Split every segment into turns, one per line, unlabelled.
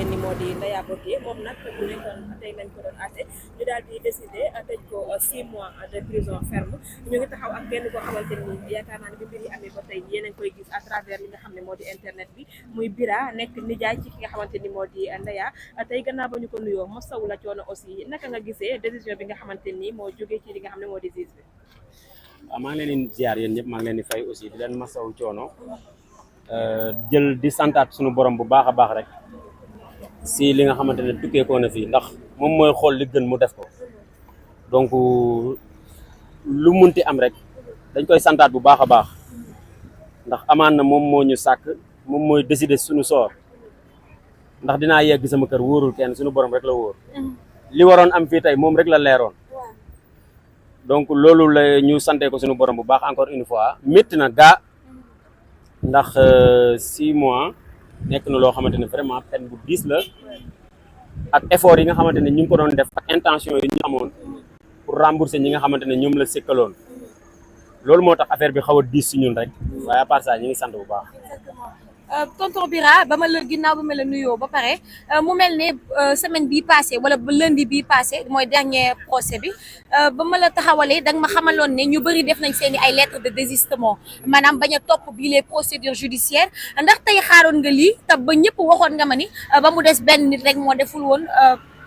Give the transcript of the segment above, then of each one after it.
xamante ni moo di Ndeya Boké moom nag bu nekkoon tey lañ ko doon àtte ñu daal di décider tëj ko 6 mois de prison ferme ñu ngi taxaw ak kenn koo xamante ni yaakaar naa ne bi mbir yi amee ba tey yéen a ngi koy gis à travers li nga xam ne moo di internet bi muy Bira nekk nijaay ci ki nga xamante ni moo di Ndeya tey gannaaw ba ñu ko nuyoo mosawu la coono aussi naka nga gisee décision bi nga xamante ni moo jógee ci li nga xam ne moo di juge bi.
waaw maa ngi leen di ziar yéen ñëpp maa ngi leen di fay aussi di leen masawu coono jël di santaat suñu borom bu baax a baax rek si li nga xamante ne tukkee koo na fii ndax moom mooy xool li gën mu def ko donc lu munti am rek dañ koy santaat bu baax a baax ndax amaan na moom moo ñu sàkk moom mooy décider suñu soor ndax dinaa yegg sama kër wóorul kenn suñu borom rek la wóor li waroon am fii tey moom rek la leeroon donc loolu la ñu sante ko suñu borom bu baax encore une fois métti na gaa ndax 6 mois nekk na loo xamante ne vraiment peine bu diis la ak effort yi nga xamante ne ñu ngi ko doon def ak intention yi ñu amoon pour rembourser ñi nga xamante ne ñoom la sékkaloon loolu moo tax affaire bi xaw a diis si ñun rek waaye à part ça ñu ngi sant bu baax.
tonton Bira ba ma la ginnaaw ba ma la nuyoo ba pare mu mel ne semaine bii passé wala lundi bii passé mooy dernier procès bi ba ma la taxawalee da nga ma xamaloon ne ñu bëri def nañ seen i ay lettres de désistement maanaam bañ a topp bii les procédures judiciaires ndax tey xaaroon nga lii te ba ñëpp waxoon nga ma ni ba mu des benn nit rek moo deful woon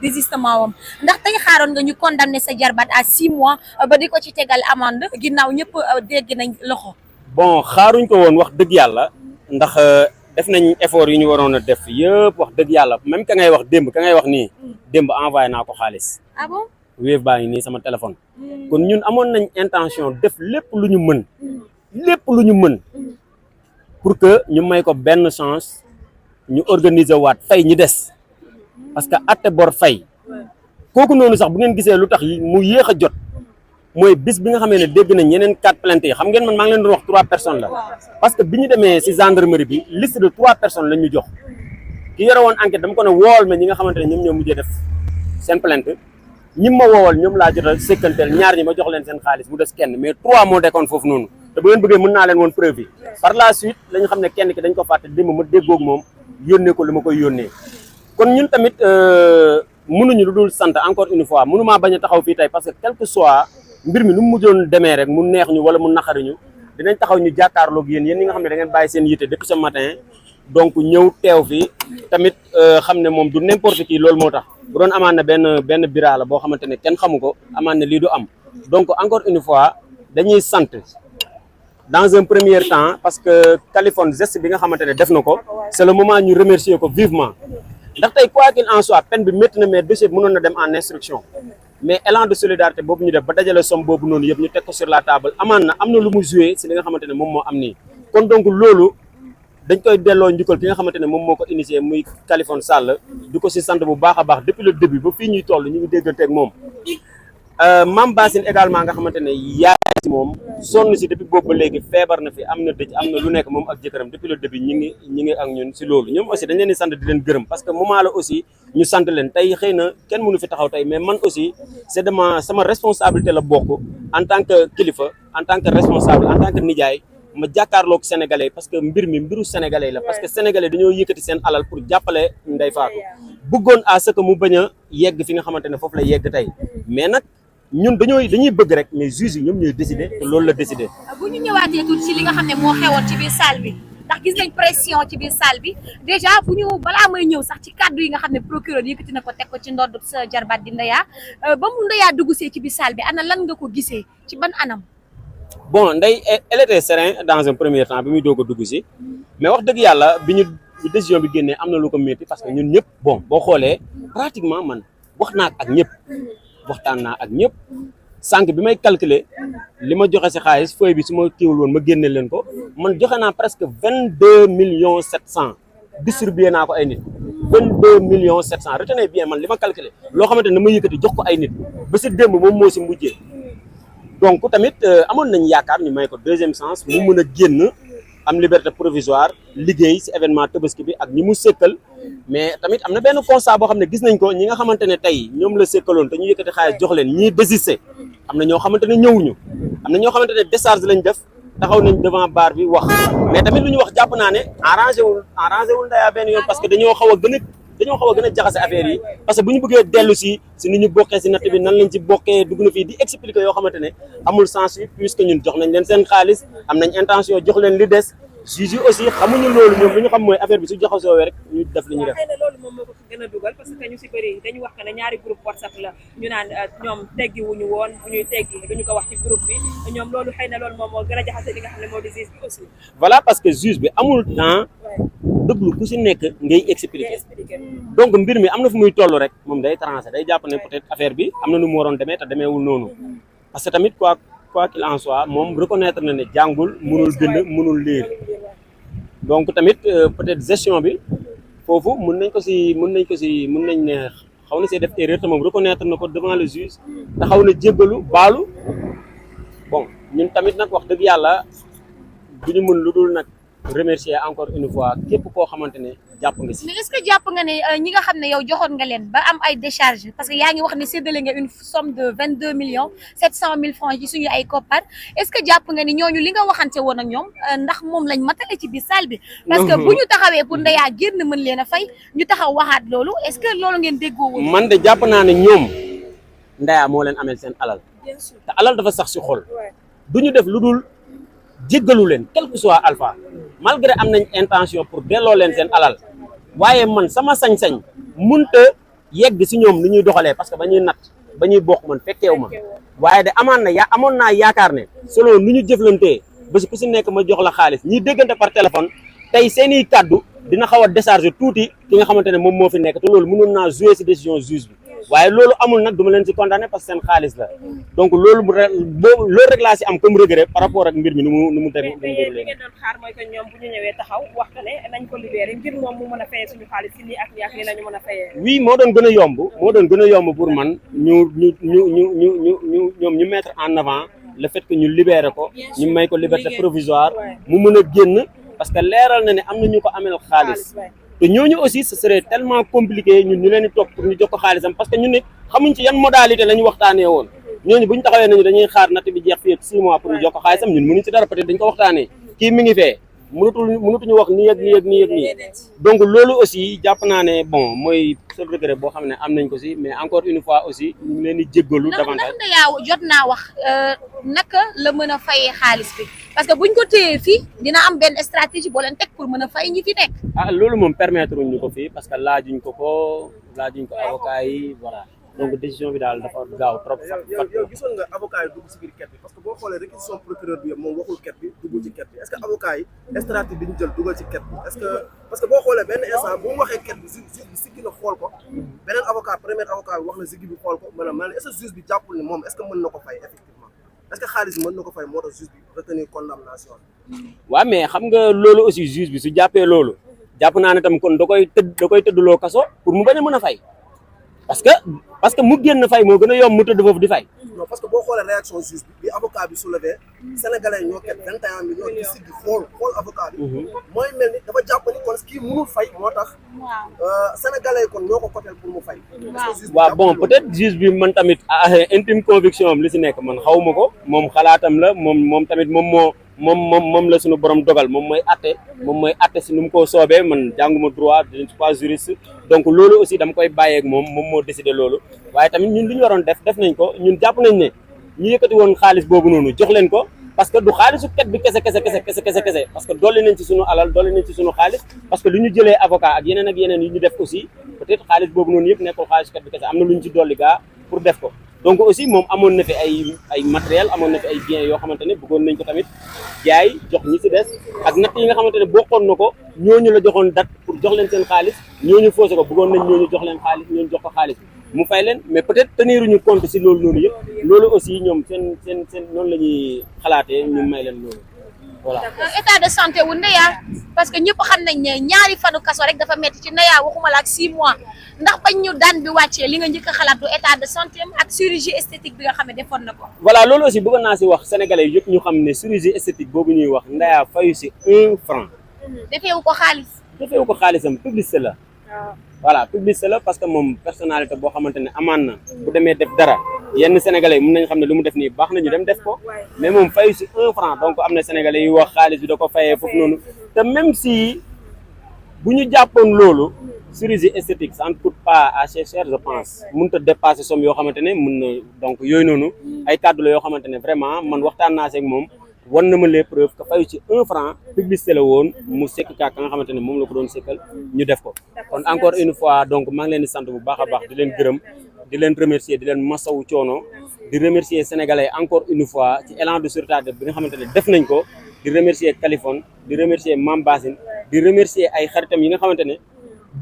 désistement wam ndax tey xaaroon nga ñu condamné sa jarbaat à 6 mois ba di ko ci tegal amende ginnaaw ñëpp dégg nañ loxo.
bon xaaruñ ko woon wax dëgg yàlla. ndax def nañ effort yi ñu waroon a def yëpp wax dëgg yàlla même ka ngay wax démb ka ngay wax nii démb envoyé naa ko xaalis.
ah bon
Wave baa ngi nii sama téléphone. kon ñun amoon nañ intention def lépp lu ñu mën. lépp lu ñu mën. pour que ñu may ko benn chance ñu organiser waat fay ñi des. parce que atte bor fay. kooku noonu sax bu ngeen gisee lu tax mu yéex a jot. mooy bis bi nga xamee ne dégg nañ yeneen 4 plaintes yi xam ngeen man maa ngi leen doon wax 3 personnes la parce que bi ñu demee ci gendarmerie bi liste de 3 personnes lañ ñu jox ki yore woon enquête dama ko ne woowal ma ñi nga xamante ne ñoom ñoo mujjee def seen plainte ñi ma woowal ñoom laa jot a sékkanteel ñaar ñi ma jox leen seen xaalis mu des kenn mais 3 moo dekkoon foofu noonu te bu ngeen bëggee mën naa leen woon preuve yi par la suite la ñu xam ne kenn ki dañ ko fàtte démb ma déggoog moom yónnee ko li ma koy yónnee kon ñun tamit mënuñu lu dul sant encore une fois mënumaa bañ a taxaw fii tey parce que quel que soit mbir mi nu mu mujjoon demee rek mu neex ñu wala mu naqari ñu dinañ taxaw ñu jàkkaarloog yéen ñi nga xam ne da ngeen bàyyi seen yitte depuis ce matin donc ñëw teew fii tamit xam ne moom du n'importe qui loolu moo tax bu doon amaan na benn Bira la boo xamante ne kenn xamu ko amaan na lii du am donc encore une fois dañuy sant dans un premier temps parce que Kaliphone geste bi nga xamante ne def na ko c'est le moment ñu remercier ko vivement ndax tey quoi qu'il en soit peine bi métti na mais dossier bi mënoon na dem en instruction mais élan de solidarité boobu ñu def ba dajale somme boobu noonu yëpp ñu teg ko sur la table amaan na am na lu mu joué si li nga xamante ne moom moo am nii kon donc loolu dañ koy delloo njukkal ki nga xamante ne moom moo ko initié muy Kaliphone Sall di ko si sant bu baax a baax depuis le début ba fii ñuy toll ñu ngi dégganteeg moom Mame Bassine également nga xamante ne yaay si moom sonn si depuis boobu ba léegi feebar na fi am na dëj am na lu nekk moom ak jëkkëram depuis le début ñi ngi ak ñun si loolu ñoom aussi dañ leen di sant di leen gërëm parce que moment la aussi ñu sant leen tey xëy na kenn mënu fi taxaw tey mais man aussi c'est de sama responsabilité la bokk en tant que kilifa en tant que responsable en tant que nijaay ma jàkkaarloog sénégalais parce que mbir mi mbiru sénégalais la parce que sénégalais dañoo yëkkati seen alal pour jàppale Ndeye Fatou bëggoon à ce que mu bañ a yegg fi nga xamante ne foofu la yegg tey mais nag ñun dañuy bëgg rek mais juge yi ñoom ñooy décider te loolu la décider.
bu ñu ñëwaatee tuuti ci li nga xam ne moo xewoon ci biir salle bi ndax gis nañ pression ci biir salle bi déjà bu ñu balaa may ñëw sax ci kàddu yi nga xam ne procureur yëkkati na ko teg ko ci ndodd sa jarbaat di Ndeya ba mu Ndeya dugg see ci biir salle bi ana lan nga ko gisee ci ban anam.
bon Ndeye elle était serein dans un premier temps bi muy doog a dugg si mais wax dëgg yàlla bi décision bi génnee am na lu ko métti parce que ñun ñëpp bon boo xoolee pratiquement man wax naa ak ñëpp. waxtaan naa ak ñëpp sànq bi may calculer li ma joxe si xaalis feuille bi su ma kiiwul woon ma génne leen ko man joxe naa presque 22,700,000 distribué naa ko ay nit 22,700,000 retenez bien man li ma calculer loo xamante ne ma yëkkati jox ko ay nit ba si démb moom moo si mujjee donc tamit amoon nañ yaakaar ñu may ko deuxième chance mu mën a génn am liberté provisoire liggéey si événement Tabaski bi ak ñi mu sékkal mais tamit am na benn constat boo xam ne gis nañ ko ñi nga xamante ne tey ñoom la sékkaloon te ñu yëkkati xaalis jox leen ñii désisté am na ñoo xamante ne ñëwuñu am na ñoo xamante ne décharge lañ def taxaw nañ devant bar bi wax mais tamit lu ñu wax jàpp naa ne arrangé wul Ndeya benn yoon parce que dañoo xaw a gën a dañoo xaw a gën a jaxase affaire yi parce que bu ñu bëggee dellu si ni ñu bokkee si natt bi nan lañ ci bokkee dugg na fii di expliquer yoo xamante ne amul sens yi puisque ñun jox nañ leen seen xaalis am nañ intention jox leen li des juge yi aussi xamuñu loolu ñoom li ñu xam mooy affaire bi su jaxasoowee rek ñu def li ñu def.
xëy na loolu moom moo ko gën a dugal parce que ñu si bëri dañu wax que ne ñaari groupe WhatsApp la ñu naan ñoom teggi wuñu woon bu ñuy teggi duñu ko wax ci groupe bi ñoom loolu xëy na loolu moom moo gën a jaxase li nga xam ne moo di juge bi aussi.
voilà parce que juge bi amul temps déglu ku si nekk ngay expliquer donc mbir mi am na fu muy toll rek moom day tranché day jàpp ne peut-être affaire bi am na nu mu waroon demee te demeewul noonu parce que tamit quoi qu'il en soit moom reconnaître na ne jàngul mënul bind mënul lire donc tamit peut-être gestion bi foofu mën nañ ne xaw na see def erreur te moom reconnaître na ko devant le juge te xaw na jéggalu baalu bon ñun tamit nag wax dëgg yàlla du ñu mën lu dul nag remercier encore une fois képp koo xamante ne jàpp nga si.
mais est-ce que jàpp nga ne ñi nga xam ne yow joxoon nga leen ba am ay décharge parce que yaa ngi wax ne séddale nga une somme de 22 millions 700 000 francs ci suñu ay koppar est-ce que jàpp nga ni ñooñu li nga waxante woon ak ñoom ndax moom lañ matale ci biir salle bi. parce que bu ñu taxawee pour Ndeya génn mën leen a fay ñu taxaw waxaat loolu est-ce que loolu ngeen déggoo woon.
man de jàpp naa ne ñoom Ndeya moo leen amel seen alal te alal dafa sax si xol du ñu def lu dul jéggalu leen quel que soit alpha malgré am nañ intention pour delloo leen seen alal waaye man sama sañ-sañ munta yegg si ñoom li ñuy doxalee parce que ba ñuy nat ba ñuy bokk man fekkeewu ma waaye de amoon naa yaakaar ne selon nu ñu jëflantee ba si ku si nekk ma jox la xaalis ñiy déggante par téléphone tey seeni kàddu dina xaw a décharger tuuti ki nga xamante ne moom moo fi nekk te loolu mënoon naa jouer si décision juge bi waaye loolu amul nag duma leen si condamné parce que seen xaalis la donc loolu rek laa si am comme regret par rapport ak mbir mi nu mu déroulé.
li ngeen doon xaar mooy que ñoom bu ñu ñëwee taxaw wax ne nañ ko libéré ngir moom mu mën a fayee suñu xaalis si nii ak nii ak nii la ñu mën a fayee.
oui moo doon gën a yomb pour man ñoom ñu mettre en avant le fait que ñu libéré ko ñu may ko liberté provisoire mu mën a génn parce que leeral na ne am na ñu ko amel xaalis. te ñooñu aussi ce serait tellement compliqué ñun ñu leen di topp pour ñu jox ko xaalisam parce que ñun nit xamuñ ci yan modalité la ñu waxtaanee woon ñooñu bu ñu taxawee nañu dañuy xaar natt bi jeex fii ak 6 mois pour ñu jox ko xaalisam ñun mënuñ ci dara peut-être dañ ko waxtaanee kii mi ngi fee mënutuñu wax nii ak nii donc loolu aussi jàpp naa ne bon mooy seul regret boo xam ne am nañ ko si mais encore une fois aussi ñu ngi leen di jéggalu davantage.
ndax Ndeya jot naa wax naka la mën a fayee xaalis bi parce que buñ ko téyee fii dina am benn stratégie boo leen teg pour mën a fay ñi fi nekk.
loolu moom permettre ñu ko fii parce que laajuñ ko avocat yi voilà donc décision bi daal dafa gaaw trop.
yow gisoon nga avocat yi dugg si biir quête bi parce que boo xoolee réquisition procureur bi yëpp moom waxul quête bi dugg ci quête bi est-ce que avocat yi stratégie bi ñu jël dugal ci quête bi est-ce que parce que boo xoolee benn instant bu mu waxee quête bi juge bi siggi na xool ko beneen avocat premier avocat bi wax na siggi bi xool ko maanaam est-ce que juge bi jàppul ni moom est-ce que mën na ko fay effectivement est-ce que xaalis bi mën na ko fay moo tax juge bi retenir condamnation bi.
waaw mais xam nga loolu aussi juge bi su jàppee loolu jàpp naa ne tam kon da koy tëddloo kaso pour mu bañ a mën a fay parce que mu génn fay moo gën a yomb mu tëdd foofu di fay.
non parce que boo xoolee réaction juge bi avocat bi soulevé sénégalais yi ñoo ket 21 millions di siggi xool avocat bi. mooy mel ni dafa jàpp ni kon kii mënul fay moo tax. sénégalais yi kon ñoo ko koteel pour mu fay.
waaw bon peut-être juge bi man tamit intime conviction am li si nekk man xawma ko moom xalaatam la moom tamit moom la suñu borom dogal moom mooy atte si nu mu ko soobee man jànguma droit je ne suis pas juriste donc loolu aussi dama koy bàyyeeg moom moo décidé loolu waaye tamit ñun li ñu waroon def nañ ko ñun jàpp nañ ne ñu yëkkati woon xaalis boobu noonu jox leen ko parce que du xaalisu ket bi kese parce que dolli nañ ci suñu alal dolli nañ ci suñu xaalis parce que lu ñu jëlee avocat ak yeneen yi ñu def aussi peut-être xaalis boobu noonu yëpp nekkul xaalisu ket bi kese am na lu ñu ci dolli gaa pour def ko donc aussi moom amoon na fi ay matériel amoon na fi ay biens yoo xamante ne bëggoon nañ ko tamit jaay jox ñi ci des ak natt yi nga xamante ne bokkoon na ko ñooñu la joxoon date pour jox leen seen xaalis ñooñu foosé ko bëggoon nañ ñooñu jox leen xaalis ñooñu jox ko xaalis mu fay leen mais peut-être teniruñu compte si loolu noonu yëpp loolu aussi ñoom seen noonu la ñuy xalaatee ñu may leen loolu voilà.
état de santé wu Ndeya parce que ñëpp xam nañ ne ñaari fanu kaso rek dafa metti ci Ndeya waxuma la ak 6 mois ndax bañ ñu daan bi wàccee li nga njëkk a xalaat du état de santé ak chirurgie esthétique bi nga xam ne defoon na ko.
voilà loolu aussi bëgg naa si wax sénégalais yëpp ñu xam ne chirurgie esthétique boobu ñuy wax Ndeya fayu si 1 franc.
defeewu ko xaalis.
defeewu ko xaalisam publicité la. voilà publicité la parce que moom personnalité boo xamante ne amaan na bu demee def dara yenn sénégalais yi mën nañ xam ne lu mu def nii baax na ñu dem def ko mais moom fayu si 1 franc donc am na sénégalais yu wax xaalis bi da ko fayee foofu noonu te même si bu ñu jàppoon loolu chirurgie esthétique ça ne coûte pas assez cher je pense mënut a dépasser somme yoo xamante ne mën na donc yooyu noonu ay kàddu la yoo xamante ne vraiment man waxtaan naa seeg moom wan na ma les preuves que fayu ci 1 franc publicité la woon mu sekk kaa ka nga xamante ne moom la ko doon sekkal ñu def ko kon encore une fois donc maa ngi leen di sant bu baax a baax di leen gërëm di leen remercier di leen masawu coono di remercier sénégalais encore une fois ci élan de solidarité bi nga xamante ne def nañ ko di remercier Kaliphone di remercier Mame Bassine di remercier ay xaritam yi nga xamante ne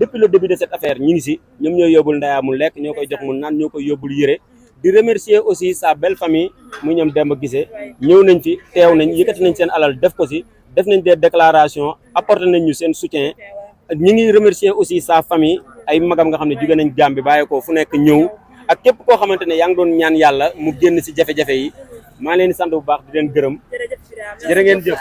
depuis le début de cette affaire ñi ngi si ñoom ñooy yóbbul Ndaya mu lekk ñoo koy jox mu naan ñoo koy yóbbul yére di remercier aussi sa belle famille mu ñoom Demba Guissé ñëw nañ fi teew nañ yëkkati nañ seen alal def ko si def nañ des déclarations apporté nañ ñu seen soutien ñi ngi remercier aussi sa famille ay magam nga xam ne jóge nañ Gambie bàyyi ko fu nekk ñëw ak képp koo xamante ne yaa ngi doon ñaan yàlla mu génn si jafe-jafe yi maa leen di sant bu baax di leen gërëm jërë ngeen jëf